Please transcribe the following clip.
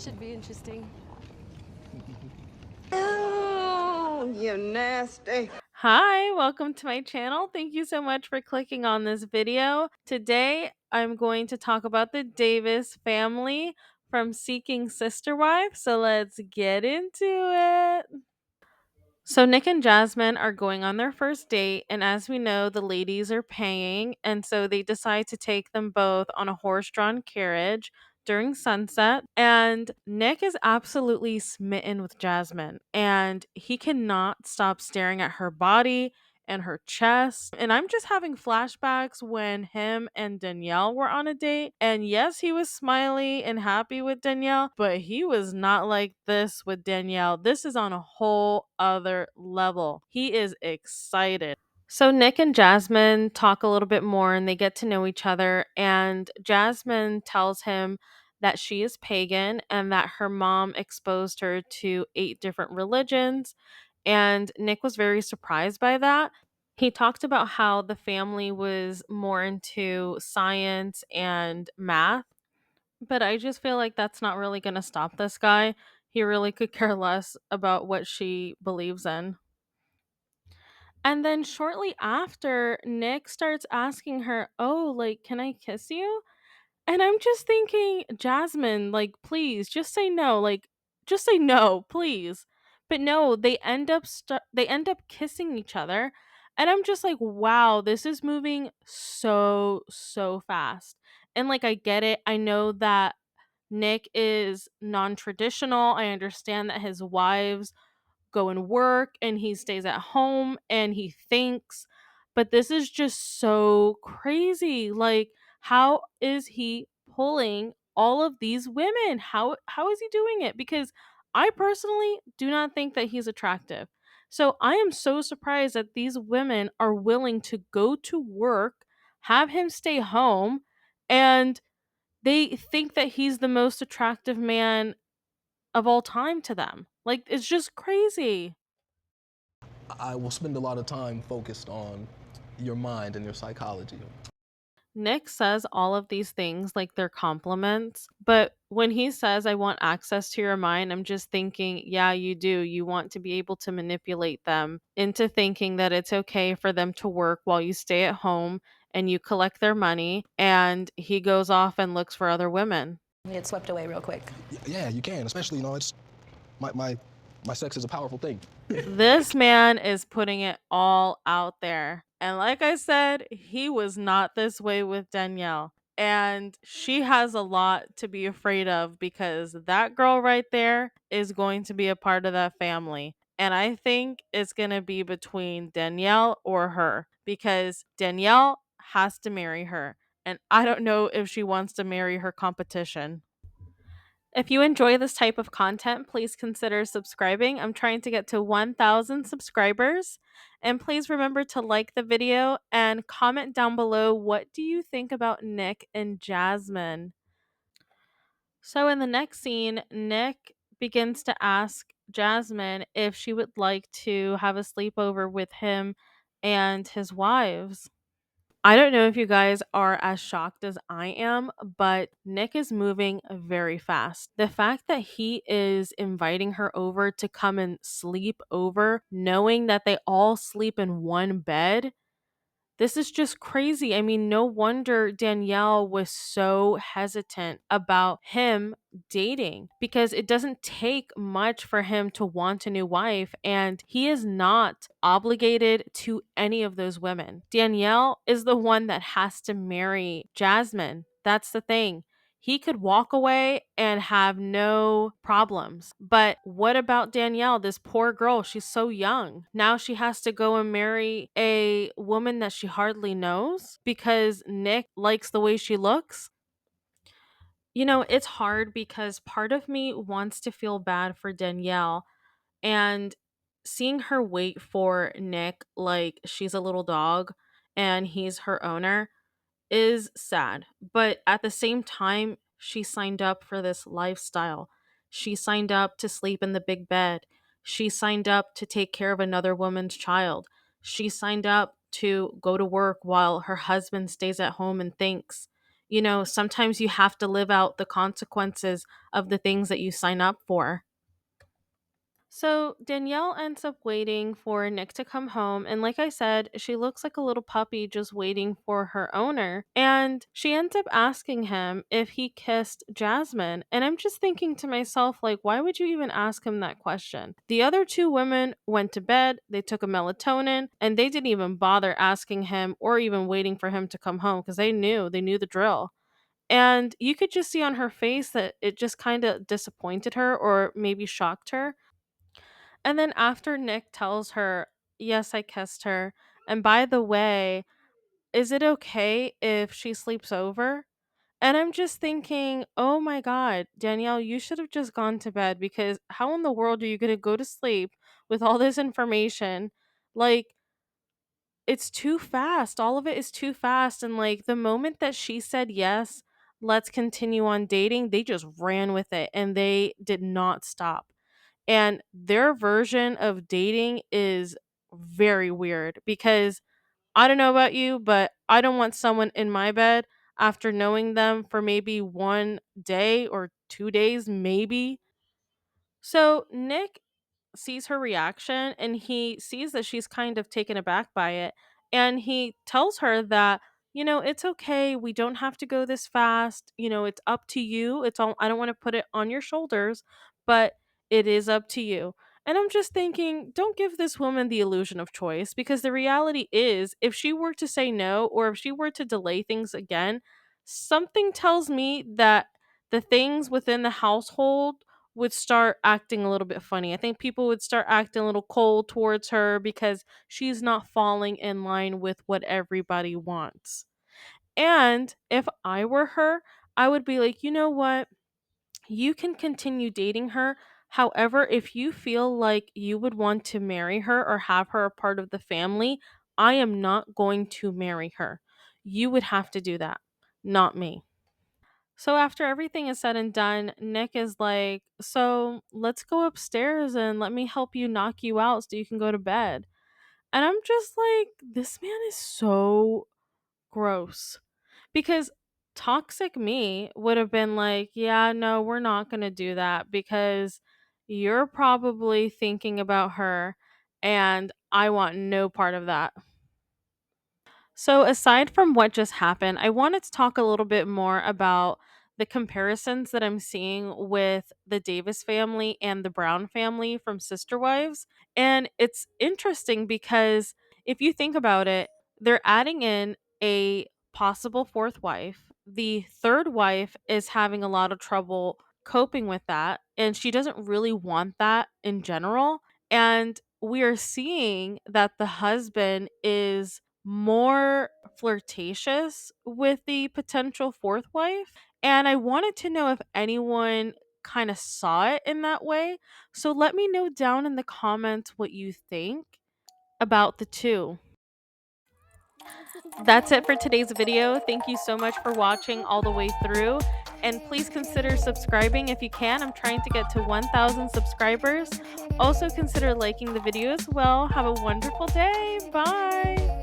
Should be interesting. Oh, you nasty. Hi, welcome to my channel. Thank you so much for clicking on this video. Today, I'm going to talk about the Davis family from Seeking Sister Wife. So let's get into it. So Nick and Jasmine are going on their first date, and as we know, the ladies are paying, and so they decide to take them both on a horse-drawn carriage during sunset. And Nick is absolutely smitten with Jasmine, and he cannot stop staring at her body and her chest. And I'm just having flashbacks when him and Danielle were on a date. And yes, he was smiley and happy with Danielle, but he was not like this with Danielle. This is on a whole other level. He is excited. So Nick and Jasmine talk a little bit more and they get to know each other. And Jasmine tells him that she is pagan and that her mom exposed her to 8 different religions. And Nick was very surprised by that. He talked about how the family was more into science and math, but I just feel like that's not really going to stop this guy. He really could care less about what she believes in. And then shortly after, Nick starts asking her, "Oh, like, can I kiss you?" And I'm just thinking, Jasmine, like, please, just say no. Like, just say no, please. But no, they end up kissing each other, and I'm just like, wow, this is moving so fast. And like, I get it. I know that Nick is non-traditional. I understand that his wives go and work and he stays at home and he thinks, but this is just so crazy. Like, how is he pulling all of these women? How is he doing it? Because I personally do not think that he's attractive. So I am so surprised that these women are willing to go to work, have him stay home, and they think that he's the most attractive man of all time to them. Like, it's just crazy. I will spend a lot of time focused on your mind and your psychology. Nick says all of these things like they're compliments, but when he says, "I want access to your mind," I'm just thinking, yeah, you do. You want to be able to manipulate them into thinking that it's okay for them to work while you stay at home and you collect their money, and he goes off and looks for other women. Get swept away real quick. Yeah, you can, especially, it's my, my, my sex is a powerful thing. This man is putting it all out there. And like I said, he was not this way with Danielle. And she has a lot to be afraid of because that girl right there is going to be a part of that family. And I think it's going to be between Danielle or her because Danielle has to marry her. And I don't know if she wants to marry her competition. If you enjoy this type of content, please consider subscribing. I'm trying to get to 1,000 subscribers. And please remember to like the video and comment down below, what do you think about Nick and Jasmine? So in the next scene, Nick begins to ask Jasmine if she would like to have a sleepover with him and his wives. I don't know if you guys are as shocked as I am, but Nick is moving very fast. The fact that he is inviting her over to come and sleep over, knowing that they all sleep in one bed, this is just crazy. I mean, no wonder Danielle was so hesitant about him dating because it doesn't take much for him to want a new wife, and he is not obligated to any of those women. Danielle is the one that has to marry Jasmine. That's the thing. He could walk away and have no problems. But what about Danielle, this poor girl? She's so young. Now she has to go and marry a woman that she hardly knows because Nick likes the way she looks. You know, it's hard because part of me wants to feel bad for Danielle and seeing her wait for Nick like she's a little dog and he's her owner is sad. But at the same time, she signed up for this lifestyle. She signed up to sleep in the big bed. She signed up to take care of another woman's child. She signed up to go to work while her husband stays at home and thinks. sometimes you have to live out the consequences of the things that you sign up for. So Danielle ends up waiting for Nick to come home, and like I said, she looks like a little puppy just waiting for her owner. And she ends up asking him if he kissed Jasmine. And I'm just thinking to myself, like, why would you even ask him that question? The other two women went to bed, they took a melatonin, and they didn't even bother asking him or even waiting for him to come home because they knew the drill. And you could just see on her face that it just kind of disappointed her or maybe shocked her. And then after Nick tells her, "Yes, I kissed her. And by the way, is it okay if she sleeps over?" And I'm just thinking, "Oh my god, Danielle, you should have just gone to bed because how in the world are you going to go to sleep with all this information? Like, it's too fast. All of it is too fast." And like the moment that she said, "Yes, let's continue on dating," they just ran with it and they did not stop. And their version of dating is very weird because I don't know about you, but I don't want someone in my bed after knowing them for maybe 1 day or 2 days, maybe. So Nick sees her reaction and he sees that she's kind of taken aback by it. And he tells her that, it's okay. We don't have to go this fast. It's up to you. I don't want to put it on your shoulders, but it is up to you. And I'm just thinking, don't give this woman the illusion of choice because the reality is, if she were to say no or if she were to delay things again, something tells me that the things within the household would start acting a little bit funny. I think people would start acting a little cold towards her because she's not falling in line with what everybody wants. And if I were her, I would be like, you know what? You can continue dating her. However, if you feel like you would want to marry her or have her a part of the family, I am not going to marry her. You would have to do that, not me. So after everything is said and done, Nick is like, "So let's go upstairs and let me help you knock you out so you can go to bed." And I'm just like, this man is so gross. Because toxic me would have been like, "Yeah, no, we're not going to do that because you're probably thinking about her and I want no part of that." So, aside from what just happened, I wanted to talk a little bit more about the comparisons that I'm seeing with the Davis family and the Brown family from Sister Wives. And it's interesting because if you think about it, they're adding in a possible fourth wife. The third wife is having a lot of trouble coping with that, and she doesn't really want that in general. And we are seeing that the husband is more flirtatious with the potential fourth wife. And I wanted to know if anyone kind of saw it in that way. So let me know down in the comments what you think about the two. That's it for today's video. Thank you so much for watching all the way through. And please consider subscribing if you can. I'm trying to get to 1,000 subscribers. Also consider liking the video as well. Have a wonderful day. Bye.